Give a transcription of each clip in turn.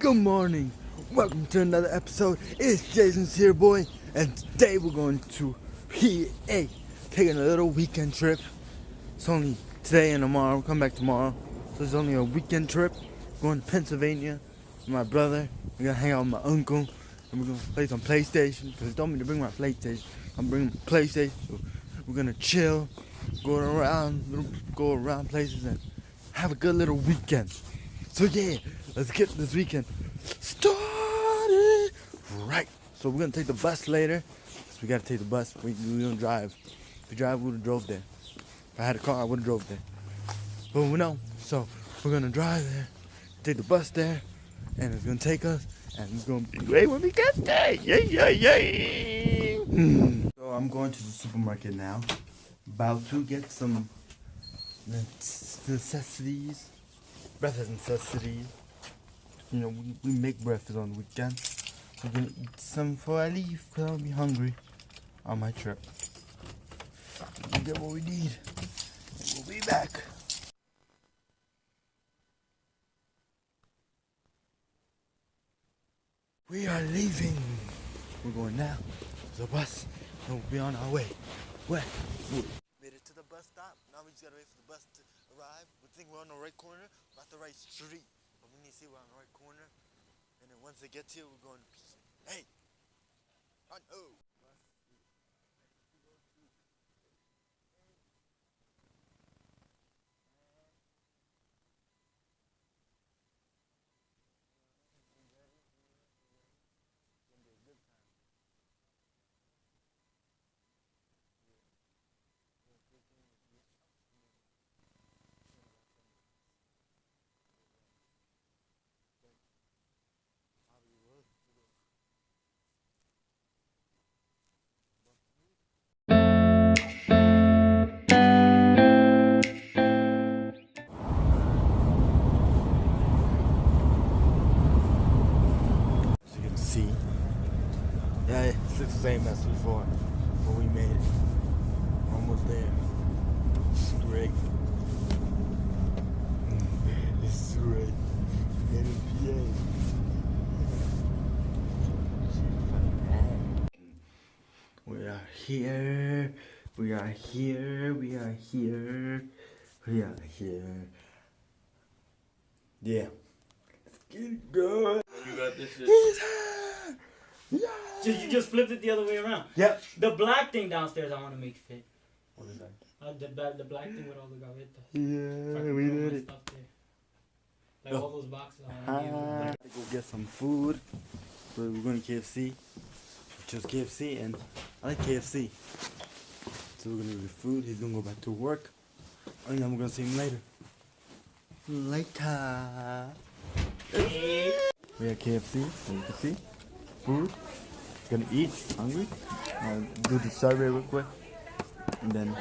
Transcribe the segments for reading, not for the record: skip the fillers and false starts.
Good morning. Welcome to another episode. It's Jason's here, boy, and today we're going to PA, taking a little weekend trip. It's only today and tomorrow. We'll come back tomorrow, so it's only a weekend trip. Going to Pennsylvania with my brother. We're gonna hang out with my uncle, and we're gonna play some PlayStation. Because he told me to bring my PlayStation. I'm bringing my PlayStation. So we're gonna chill, go around places, and have a good little weekend. So yeah, let's get this weekend started right. So we're gonna take the bus later. So we gotta take the bus. We don't drive. If we drive, we would've drove there. If I had a car, I would've drove there. But we know. So we're gonna drive there, take the bus there, and it's gonna take us, and it's gonna be great when we get there. Yay! So I'm going to the supermarket now. About to get some necessities. Breakfast necessities. You know, we make breakfast on the weekend. We're gonna eat some before I leave, because I'll be hungry on my trip. We'll get what we need, and we'll be back. We are leaving. We're going now. There's a bus, and we'll be on our way. Where? Made it to the bus stop. Now we just gotta wait for the bus to arrive. We think we're on the right corner. We're at the right street. But we need to see we're on the right corner. And then once they get here, we're going to peace. Hey! I know! So you can see. Yeah, it looks the same as before. But we made it. Almost there. This is great. This is great. NPA. We are here. We are here. We are here. We are here. Yeah. Let's get it going. You got this shit. He's here. Yeah. You just flipped it the other way around. Yep. The black thing downstairs I want to make fit. What is that? The black thing with all the gavetas. Yeah, we did it. Stuff there. Like all those boxes I want to give. Go get some food. We're going to KFC. Just KFC, and I like KFC. So we're going to get food. He's going to go back to work. And then we're going to see him later. Later. We have KFC, so you can see. Food. Gonna eat. Hungry. Do the survey real quick. And then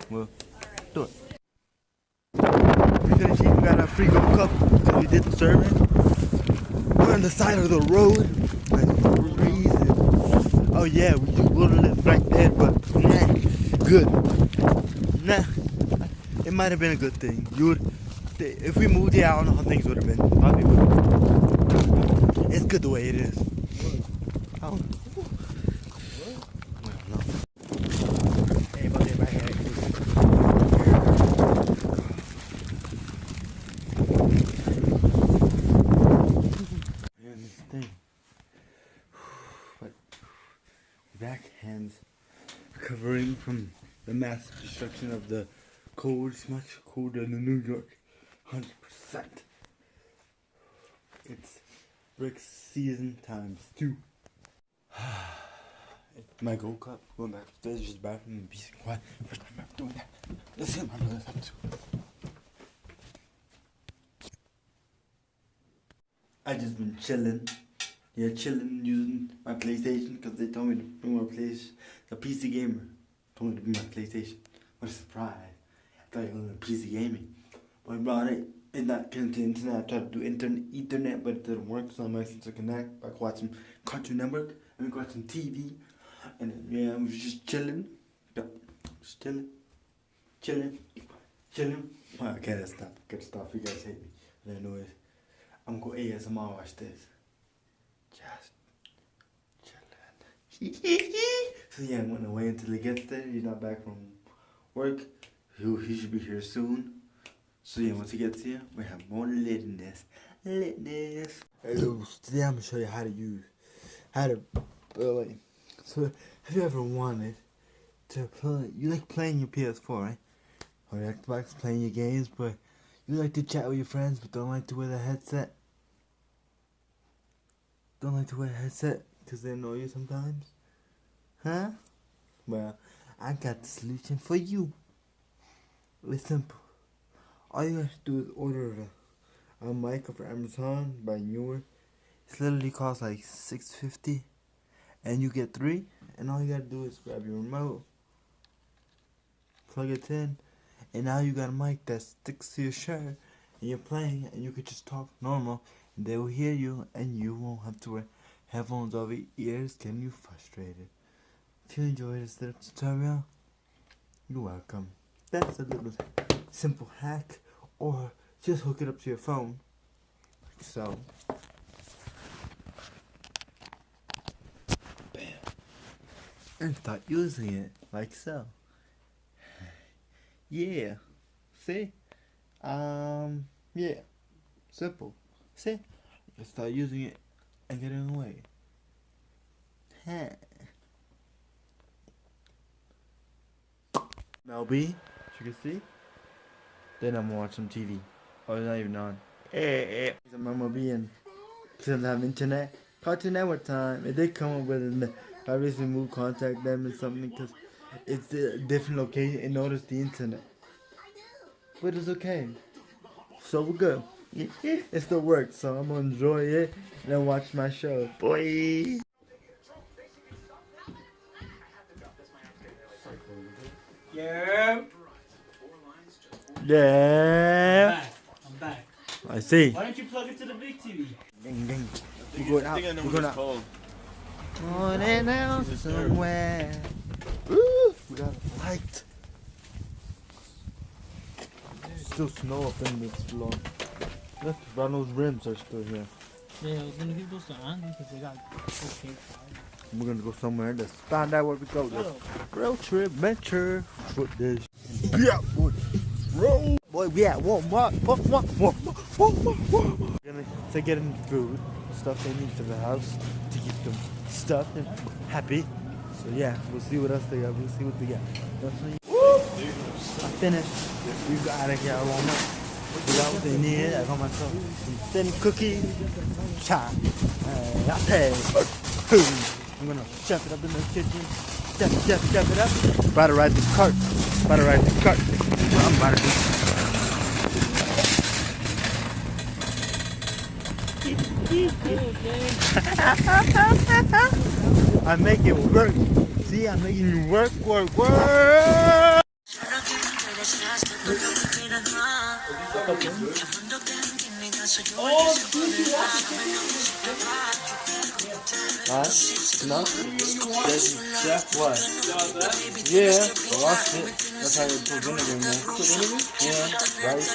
we'll do it. We finished eating, got our free go cup because we did the survey. We're on the side of the road. Like, freezing. Oh yeah, we would have lived right there, but nah, good. Nah, it might have been a good thing. If we moved here, I don't know how things would have been. Probably would. It's good the way it is. I don't know. Hey, but they're back here. This thing. But back hands recovering from the mass destruction of the cold. It's much colder than New York. 100%. It's brick season ×2. My gold cup. Going back upstairs, just bathroom and peace and quiet. First time ever doing that. Let's see my brother's up to. I just been chilling. Yeah, chilling using my PlayStation because they told me to bring my PlayStation. The PC gamer told me to bring my PlayStation. What a surprise. I thought you were PC gaming. But I brought it. It's not connected to the internet. I tried to do Ethernet, but it didn't work. So I'm asking to connect. I could watch some Cartoon Network. And we could watch some TV. And then, yeah, I was just chilling. Yeah, just chilling. Chilling. Chilling. Oh, I can't stop. I gotta stop. You guys hate me. That noise. I'm gonna ASMR watch this. Just chillin'. So yeah, I'm gonna wait until he gets there. He's not back from work. He should be here soon. So yeah, once he gets here, we have more litness. Hello, today I'm gonna show you how to play. So have you ever wanted to play? You like playing your PS4, right? Or your Xbox, playing your games, but you like to chat with your friends, but don't like to wear the headset. Don't like to wear a headset because they annoy you sometimes, huh? Well, I got the solution for you. It's simple. All you have to do is order a mic off Amazon by Newer. It literally costs like $6.50, and you get 3. And all you gotta do is grab your remote, plug it in, and now you got a mic that sticks to your shirt, and you're playing, and you could just talk normal, and they will hear you, and you won't have to wear headphones over your ears, getting you frustrated. If you enjoyed this little tutorial, you're welcome. That's a little simple hack, or just hook it up to your phone, like so. Bam. And start using it, like so. Yeah. See? Yeah. Simple. See? You start using it and getting away. Huh. Melby, as you can see. Then I'm gonna watch some TV. Oh, it's not even on. I'm Melby and still have internet. Cartoon Network time. It did come up with an I recently moved, contact them and something because it's a different location and notice the internet. But it's okay. So we're good. It still works, so I'm gonna enjoy it and then watch my show. Boy. Yeah. Yeah. I'm back. I see. Why don't you plug it to the big TV? Ding ding. We're going out. We're going out. On and out somewhere. Woo! We got a light. Still snow up in this floor. Look, Ronald's rims are still here. Yeah, I was gonna give those to Andy because they got okay. We're gonna go somewhere. Let's find out where we go. Let's road trip, adventure, foot dish. Yeah, boy. Roll. Boy, we at Walmart. We're gonna take getting food, stuff they need for the house to keep them stuffed and happy. So yeah, we'll see what else they got. We'll see what they got. I finished. We got out of here at Walmart. We got what they need. I got myself some thin cookies, chop, latte. I'm gonna chef it up in the kitchen. Chef it up. About to ride the cart. I'm about to do. I make it work. See, I'm making you work. No? Chef what? Yeah, I watched it. That's how you put vinegar in there. Yeah, rice,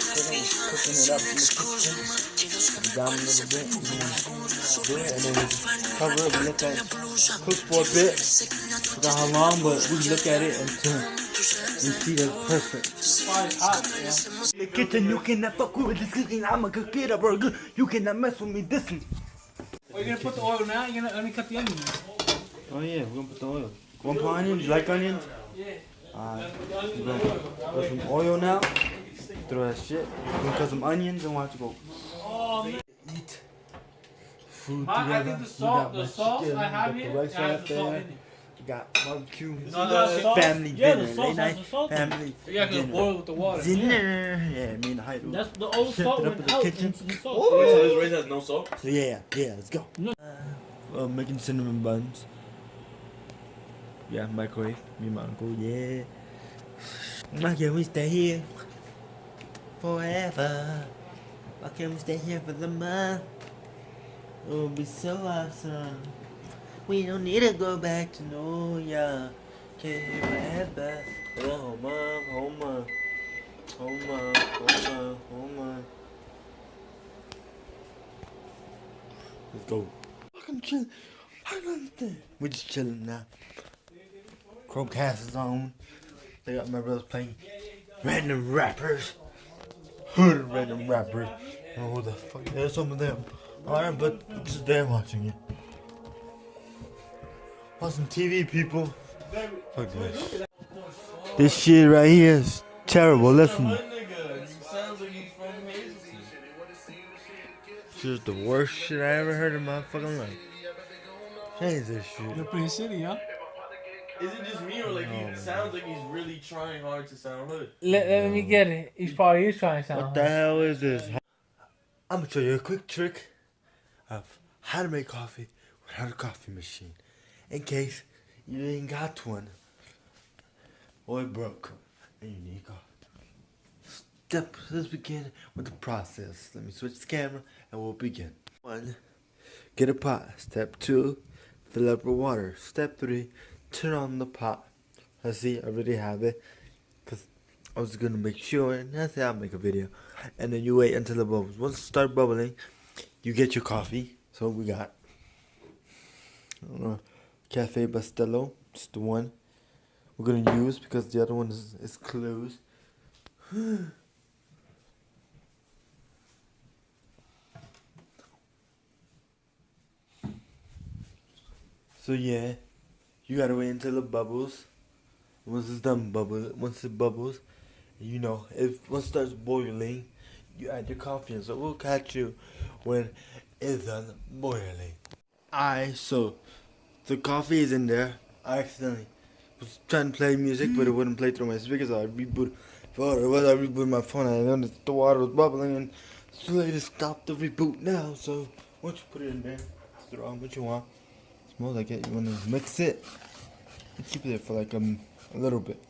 cooking it up in the kitchen. Put it down a little bit. Do it, and then we just cover it. We let that cook for a bit. Forgot how long, but we look at it until we see that it's perfect. In the kitchen, you cannot fuck with this cooking. I'ma cook it up real good. You cannot mess with me. This is. Are you gonna put the oil now? You're gonna only cut the onions. Oh yeah, we're gonna put the oil. Want put onions? You like onions? Yeah. Alright. We're gonna put some oil now. Throw that shit. We're gonna cut some onions and watch it go. Oh man. Eat food I together. think the sauce I have here, the rice has right the salt in there. it. We got barbecue. the sauce. Family Yeah, dinner. the sauce Late night has the salt in it. family Yeah, because dinner. boil with the water. Dinner. Yeah, me and the height. That's the old Shift salt it up went in the out kitchen. into the sauce. So this rice has no salt? So yeah, let's go. No. Making cinnamon buns. Yeah, microwave. Me and my uncle, yeah. Why can't we stay here forever? Why can't we stay here for the month? It would be so awesome. We don't need to go back to New York. Can't hear forever. Oh, mom. go. Fucking chilling. I don't understand. We're just chilling now. Chromecast is on. They got my brothers playing random rappers. Hood random rappers. Oh, who the fuck? There's some of them. Alright, but just them watching it. Watching TV, people. Fuck this. This shit right here is terrible. Listen. This is the worst shit I ever heard in my fucking life. Change this shit. You're pretty shitty, huh? Is it just me or like he sounds like he's really trying hard to sound hood? Let me get it. He's probably trying to sound. What the hell is this? I'm gonna show you a quick trick of how to make coffee without a coffee machine. In case you ain't got one or it broke and you need coffee. Let's begin with the process. Let me switch the camera and we'll begin. 1. Get a pot. Step 2. Fill up with water. Step 3. Turn on the pot. Let's see, I already have it. Because I was going to make sure. And that's how I'll make a video. And then you wait until the bubbles. Once it starts bubbling, you get your coffee. So we got Cafe Bustelo. It's the one we're going to use because the other one is closed. So yeah, you gotta wait until it bubbles. Once it bubbles, you know, once it starts boiling, you add your coffee in. So we'll catch you when it's done boiling. So the coffee is in there. I accidentally was trying to play music, but it wouldn't play through my speakers. I rebooted my phone. I noticed the water was bubbling, and so they just stopped the reboot now. So once you put it in there, throw on what you want. Smells like it. You want to mix it and keep it there for like a little bit.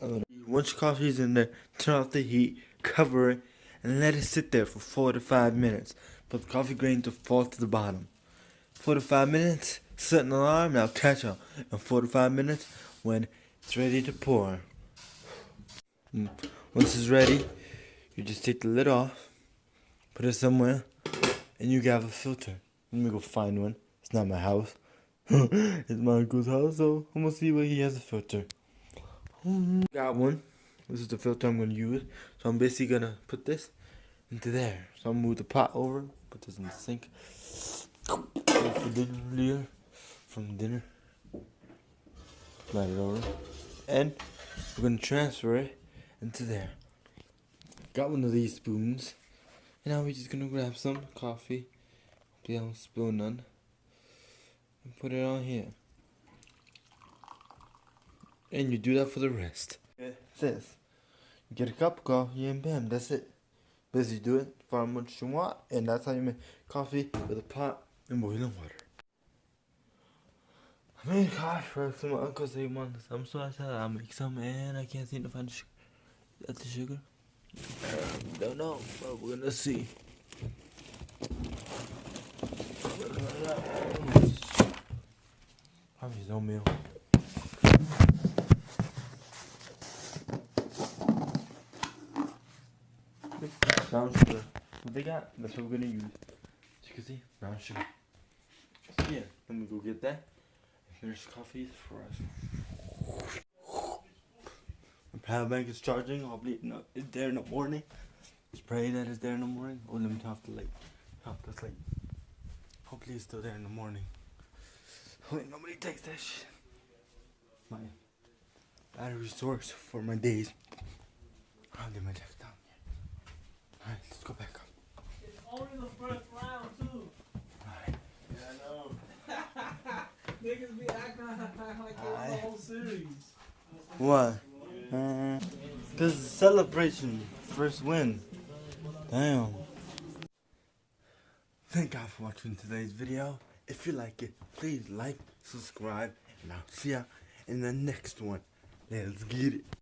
Once your coffee is in there, turn off the heat, cover it, and let it sit there for 4 to 5 minutes for the coffee grain to fall to the bottom. 4 to 5 minutes, set an alarm, now catch up. In 4 to 5 minutes, when it's ready to pour. Once it's ready, you just take the lid off, put it somewhere, and you have a filter. Let me go find one. It's not my house. It's my uncle's house, so I'm gonna see where he has a filter. Got one. This is the filter I'm gonna use. So I'm basically gonna put this into there. So I'm gonna move the pot over, put this in the sink. For dinner, from dinner. Slide it over. And we're gonna transfer it into there. Got one of these spoons. And now we're just gonna grab some coffee. Hopefully I don't spill none. And put it on here. And you do that for the rest. It says, get a cup of coffee and bam, that's it. Basically do it for how much you want, and that's how you make coffee with a pot and boiling water. I made coffee for some my uncle said he wanted some, so I said I'll make some, and I can't seem to find the sugar. That's the sugar? Don't know, but we're gonna see. Probably no meal. Brown sugar. What they got? That's what we're gonna use. As you can see, brown sugar. So yeah, let me go get that. And finish coffee for us. My power bank is charging. Hopefully it's there in the morning. Let's pray that it's there in the morning. Oh, let me turn off the light. That's like. Hopefully it's still there in the morning. Hopefully nobody takes that shit. My battery source for my days. I'll get my desk down here. Alright, let's go back up. It's only the first round, too. Alright. Yeah, I know. Niggas be acting like they won the whole series. What? Cause celebration, first win. Damn. Thank God for watching today's video. If you like it, please like, subscribe, and I'll see ya in the next one. Let's get it.